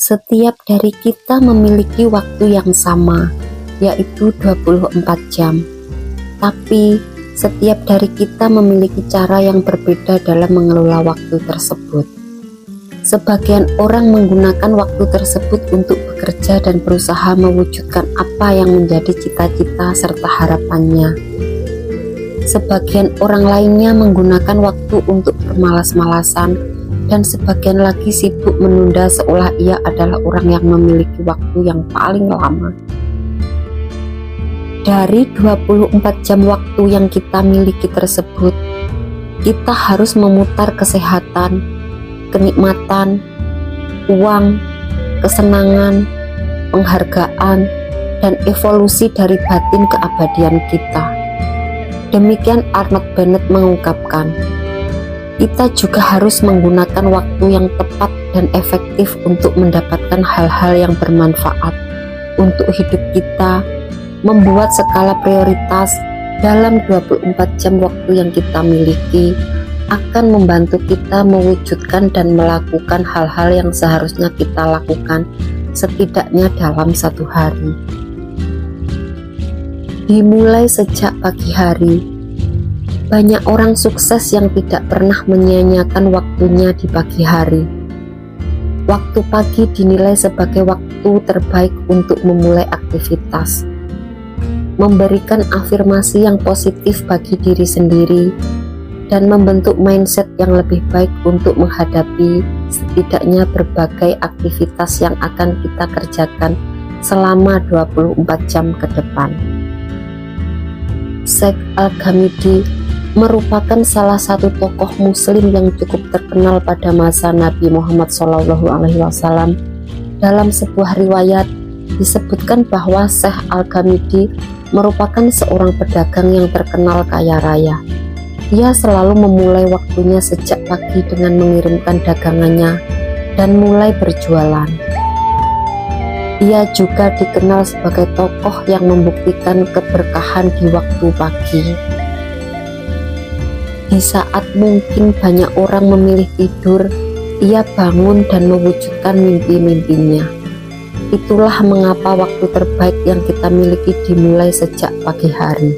Setiap dari kita memiliki waktu yang sama, yaitu 24 jam. Tapi, setiap dari kita memiliki cara yang berbeda dalam mengelola waktu tersebut. Sebagian orang menggunakan waktu tersebut untuk bekerja dan berusaha mewujudkan apa yang menjadi cita-cita serta harapannya. Sebagian orang lainnya menggunakan waktu untuk bermalas-malasan, dan sebagian lagi sibuk menunda seolah ia adalah orang yang memiliki waktu yang paling lama. Dari 24 jam waktu yang kita miliki tersebut, kita harus memutar kesehatan, kenikmatan, uang, kesenangan, penghargaan, dan evolusi dari batin keabadian kita. Demikian Arnold Bennett mengungkapkan. Kita juga harus menggunakan waktu yang tepat dan efektif untuk mendapatkan hal-hal yang bermanfaat untuk hidup kita, membuat skala prioritas dalam 24 jam waktu yang kita miliki akan membantu kita mewujudkan dan melakukan hal-hal yang seharusnya kita lakukan setidaknya dalam satu hari. Dimulai sejak pagi hari. Banyak orang sukses yang tidak pernah menyia-nyiakan waktunya di pagi hari. Waktu pagi dinilai sebagai waktu terbaik untuk memulai aktivitas, memberikan afirmasi yang positif bagi diri sendiri, dan membentuk mindset yang lebih baik untuk menghadapi setidaknya berbagai aktivitas yang akan kita kerjakan selama 24 jam ke depan. Sheikh Al-Ghamidi merupakan salah satu tokoh muslim yang cukup terkenal pada masa Nabi Muhammad SAW. Dalam sebuah riwayat disebutkan bahwa Syekh Al-Ghamidi merupakan seorang pedagang yang terkenal kaya raya. Ia selalu memulai waktunya sejak pagi dengan mengirimkan dagangannya dan mulai berjualan. Ia juga dikenal sebagai tokoh yang membuktikan keberkahan di waktu pagi. Di saat mungkin banyak orang memilih tidur, ia bangun dan mewujudkan mimpi-mimpinya. Itulah mengapa waktu terbaik yang kita miliki dimulai sejak pagi hari.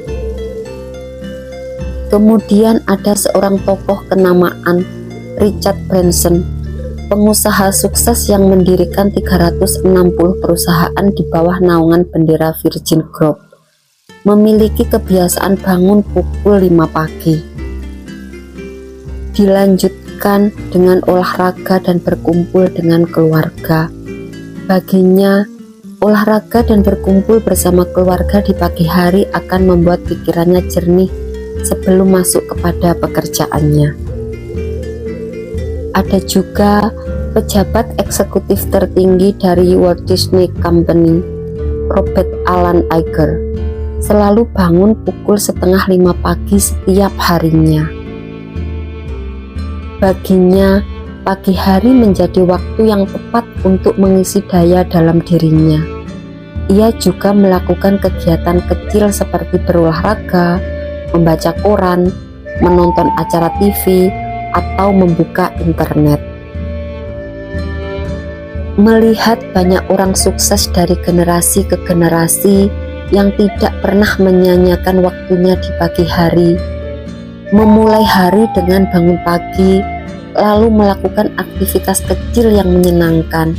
Kemudian ada seorang tokoh kenamaan, Richard Branson, pengusaha sukses yang mendirikan 360 perusahaan di bawah naungan bendera Virgin Group. Memiliki kebiasaan bangun pukul 5 pagi. Dilanjutkan dengan olahraga dan berkumpul dengan keluarga. Baginya, olahraga dan berkumpul bersama keluarga di pagi hari akan membuat pikirannya jernih sebelum masuk kepada pekerjaannya. Ada juga pejabat eksekutif tertinggi dari Walt Disney Company, Robert Alan Iger, selalu bangun pukul 4:30 pagi setiap harinya. Baginya, pagi hari menjadi waktu yang tepat untuk mengisi daya dalam dirinya. Ia juga melakukan kegiatan kecil seperti berolahraga, membaca koran, menonton acara TV, atau membuka internet. Melihat banyak orang sukses dari generasi ke generasi yang tidak pernah menyia-nyiakan waktunya di pagi hari, memulai hari dengan bangun pagi, lalu melakukan aktivitas kecil yang menyenangkan,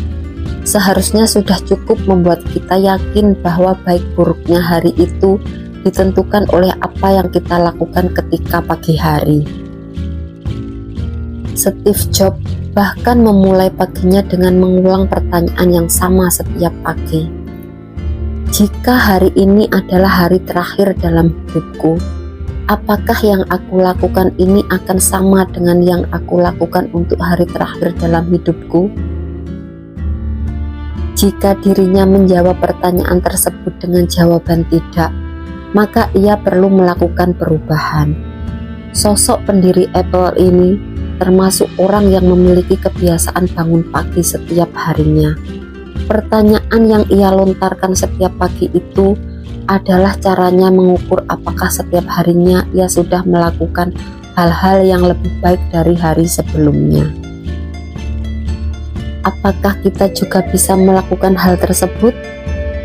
seharusnya sudah cukup membuat kita yakin bahwa baik buruknya hari itu ditentukan oleh apa yang kita lakukan ketika pagi hari. Steve Jobs bahkan memulai paginya dengan mengulang pertanyaan yang sama setiap pagi. Jika hari ini adalah hari terakhir dalam hidupku, apakah yang aku lakukan ini akan sama dengan yang aku lakukan untuk hari terakhir dalam hidupku? Jika dirinya menjawab pertanyaan tersebut dengan jawaban tidak, maka ia perlu melakukan perubahan. Sosok pendiri Apple ini termasuk orang yang memiliki kebiasaan bangun pagi setiap harinya. Pertanyaan yang ia lontarkan setiap pagi itu adalah caranya mengukur apakah setiap harinya ia sudah melakukan hal-hal yang lebih baik dari hari sebelumnya. Apakah kita juga bisa melakukan hal tersebut?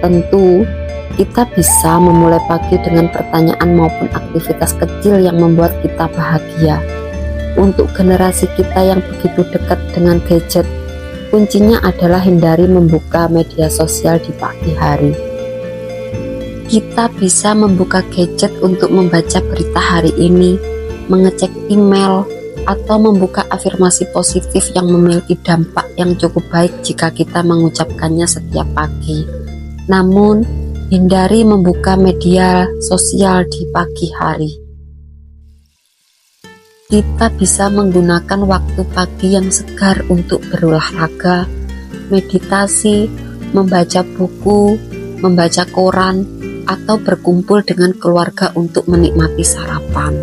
Tentu, kita bisa memulai pagi dengan pertanyaan maupun aktivitas kecil yang membuat kita bahagia. Untuk generasi kita yang begitu dekat dengan gadget, kuncinya adalah hindari membuka media sosial di pagi hari. Kita bisa membuka gadget untuk membaca berita hari ini, mengecek email, atau membuka afirmasi positif yang memiliki dampak yang cukup baik jika kita mengucapkannya setiap pagi. Namun, hindari membuka media sosial di pagi hari. Kita bisa menggunakan waktu pagi yang segar untuk berolahraga, meditasi, membaca buku, membaca koran, atau berkumpul dengan keluarga untuk menikmati sarapan.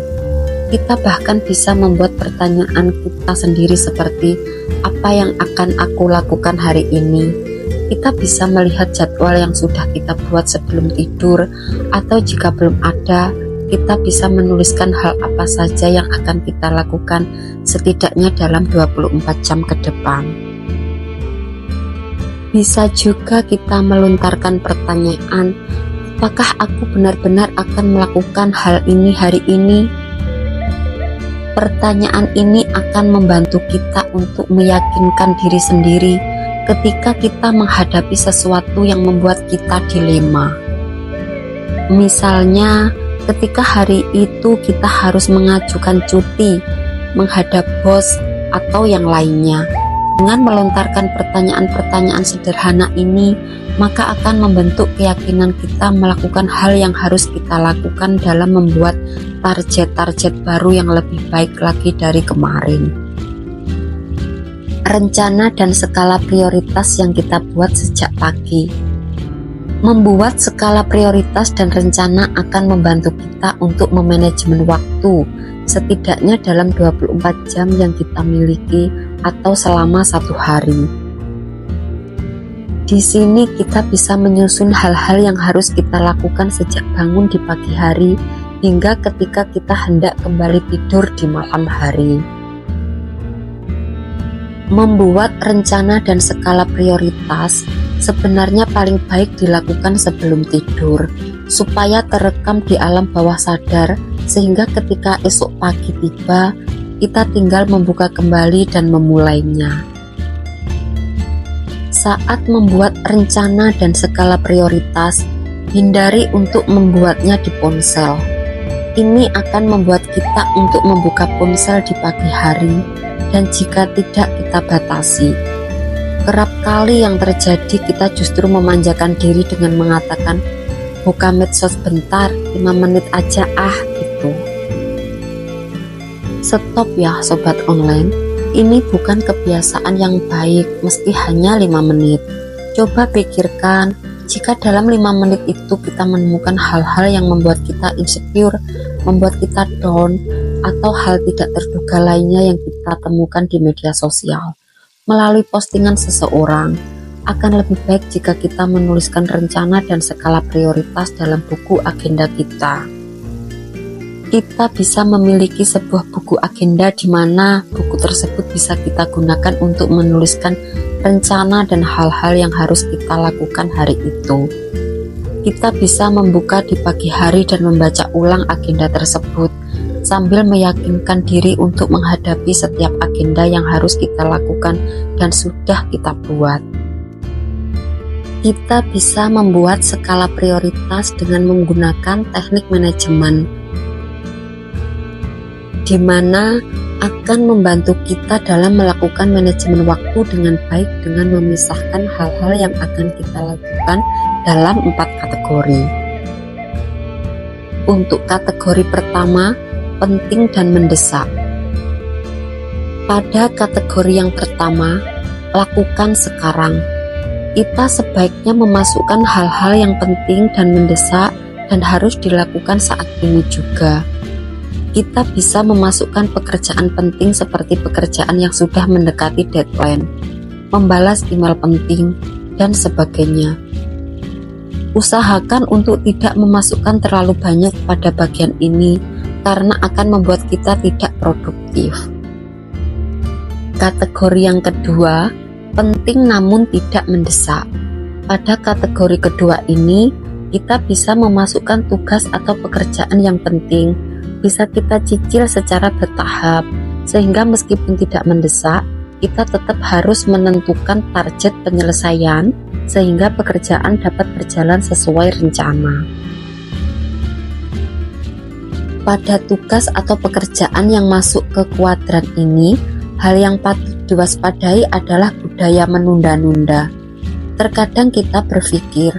Kita bahkan bisa membuat pertanyaan kita sendiri seperti, apa yang akan aku lakukan hari ini? Kita bisa melihat jadwal yang sudah kita buat sebelum tidur, atau jika belum ada, kita bisa menuliskan hal apa saja yang akan kita lakukan setidaknya dalam 24 jam ke depan. Bisa juga kita melontarkan pertanyaan, apakah aku benar-benar akan melakukan hal ini hari ini? Pertanyaan ini akan membantu kita untuk meyakinkan diri sendiri ketika kita menghadapi sesuatu yang membuat kita dilema. Misalnya, ketika hari itu kita harus mengajukan cuti, menghadap bos, atau yang lainnya. Dengan melontarkan pertanyaan-pertanyaan sederhana ini, maka akan membentuk keyakinan kita melakukan hal yang harus kita lakukan dalam membuat target-target baru yang lebih baik lagi dari kemarin. Rencana dan skala prioritas yang kita buat sejak pagi. Membuat skala prioritas dan rencana akan membantu kita untuk memanajemen waktu, setidaknya dalam 24 jam yang kita miliki atau selama satu hari. Di sini kita bisa menyusun hal-hal yang harus kita lakukan sejak bangun di pagi hari hingga ketika kita hendak kembali tidur di malam hari. Membuat rencana dan skala prioritas sebenarnya paling baik dilakukan sebelum tidur, supaya terekam di alam bawah sadar sehingga ketika esok pagi tiba, kita tinggal membuka kembali dan memulainya. Saat membuat rencana dan skala prioritas, hindari untuk membuatnya di ponsel. Ini akan membuat kita untuk membuka ponsel di pagi hari, dan jika tidak kita batasi. Kerap kali yang terjadi kita justru memanjakan diri dengan mengatakan, buka medsos bentar, 5 menit aja gitu. Stop ya sobat online, ini bukan kebiasaan yang baik meski hanya 5 menit. Coba pikirkan, jika dalam 5 menit itu kita menemukan hal-hal yang membuat kita insecure, membuat kita down, atau hal tidak terduga lainnya yang kita temukan di media sosial melalui postingan seseorang, akan lebih baik jika kita menuliskan rencana dan skala prioritas dalam buku agenda kita. Kita bisa memiliki sebuah buku agenda di mana buku tersebut bisa kita gunakan untuk menuliskan rencana dan hal-hal yang harus kita lakukan hari itu. Kita bisa membuka di pagi hari dan membaca ulang agenda tersebut sambil meyakinkan diri untuk menghadapi setiap agenda yang harus kita lakukan dan sudah kita buat. Kita bisa membuat skala prioritas dengan menggunakan teknik manajemen, di mana akan membantu kita dalam melakukan manajemen waktu dengan baik dengan memisahkan hal-hal yang akan kita lakukan dalam 4 kategori. Untuk kategori pertama, penting dan mendesak. Pada kategori yang pertama, lakukan sekarang. Kita sebaiknya memasukkan hal-hal yang penting dan mendesak dan harus dilakukan saat ini juga. Kita bisa memasukkan pekerjaan penting seperti pekerjaan yang sudah mendekati deadline, membalas email penting, dan sebagainya. Usahakan untuk tidak memasukkan terlalu banyak pada bagian ini karena akan membuat kita tidak produktif. Kategori yang kedua, penting namun tidak mendesak. Pada kategori kedua ini, kita bisa memasukkan tugas atau pekerjaan yang penting, bisa kita cicil secara bertahap, sehingga meskipun tidak mendesak, kita tetap harus menentukan target penyelesaian, sehingga pekerjaan dapat berjalan sesuai rencana. Pada tugas atau pekerjaan yang masuk ke kuadran ini, hal yang patut diwaspadai adalah budaya menunda-nunda. Terkadang kita berpikir,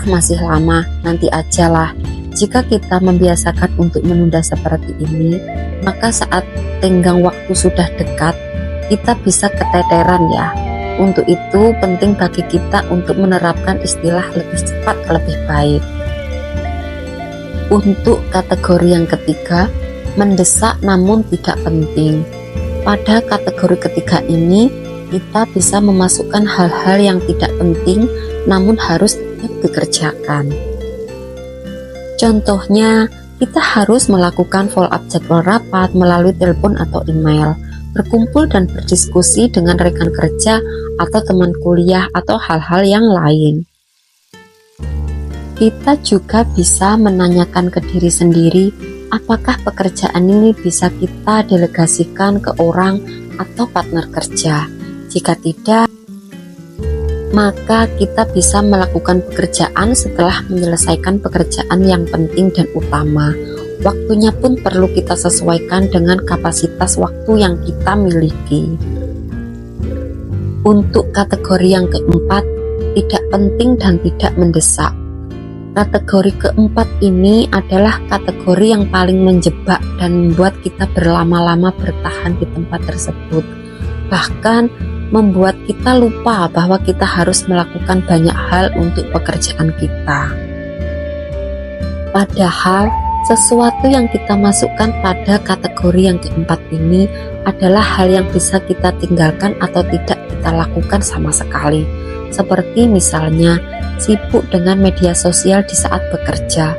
masih lama, nanti ajalah. Jika kita membiasakan untuk menunda seperti ini, maka saat tenggang waktu sudah dekat, kita bisa keteteran ya. Untuk itu penting bagi kita untuk menerapkan istilah lebih cepat lebih baik. Untuk kategori yang ketiga, mendesak namun tidak penting. Pada kategori ketiga ini, kita bisa memasukkan hal-hal yang tidak penting namun harus tetap dikerjakan. Contohnya, kita harus melakukan follow up jadwal rapat melalui telepon atau email, berkumpul dan berdiskusi dengan rekan kerja atau teman kuliah atau hal-hal yang lain. Kita juga bisa menanyakan ke diri sendiri, apakah pekerjaan ini bisa kita delegasikan ke orang atau partner kerja. Jika tidak, maka kita bisa melakukan pekerjaan setelah menyelesaikan pekerjaan yang penting dan utama. Waktunya pun perlu kita sesuaikan dengan kapasitas waktu yang kita miliki. Untuk kategori yang keempat, tidak penting dan tidak mendesak. Kategori keempat ini adalah kategori yang paling menjebak dan membuat kita berlama-lama bertahan di tempat tersebut. Bahkan membuat kita lupa bahwa kita harus melakukan banyak hal untuk pekerjaan kita. Padahal sesuatu yang kita masukkan pada kategori yang keempat ini adalah hal yang bisa kita tinggalkan atau tidak kita lakukan sama sekali. Seperti misalnya sibuk dengan media sosial di saat bekerja,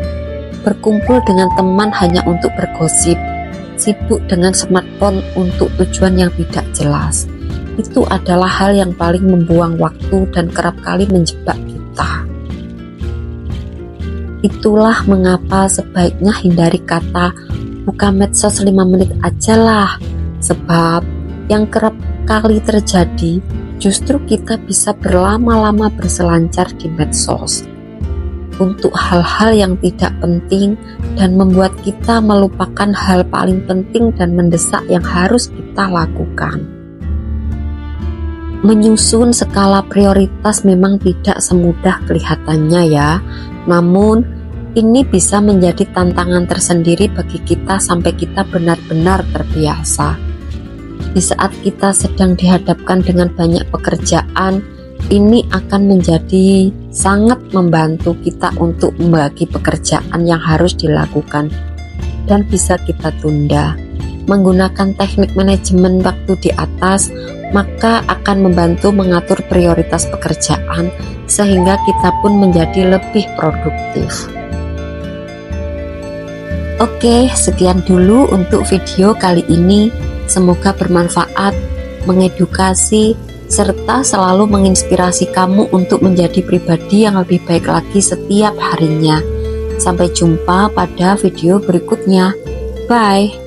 berkumpul dengan teman hanya untuk bergosip, sibuk dengan smartphone untuk tujuan yang tidak jelas. Itu adalah hal yang paling membuang waktu dan kerap kali menjebak kita. Itulah mengapa sebaiknya hindari kata buka medsos 5 menit aja lah, sebab yang kerap kali terjadi justru kita bisa berlama-lama berselancar di medsos untuk hal-hal yang tidak penting dan membuat kita melupakan hal paling penting dan mendesak yang harus kita lakukan. Menyusun skala prioritas memang tidak semudah kelihatannya ya, namun ini bisa menjadi tantangan tersendiri bagi kita sampai kita benar-benar terbiasa. Di saat kita sedang dihadapkan dengan banyak pekerjaan, ini akan menjadi sangat membantu kita untuk membagi pekerjaan yang harus dilakukan dan bisa kita tunda. Menggunakan teknik manajemen waktu di atas, maka akan membantu mengatur prioritas pekerjaan sehingga kita pun menjadi lebih produktif. Oke, sekian dulu untuk video kali ini. Semoga bermanfaat, mengedukasi, serta selalu menginspirasi kamu untuk menjadi pribadi yang lebih baik lagi setiap harinya. Sampai jumpa pada video berikutnya. Bye.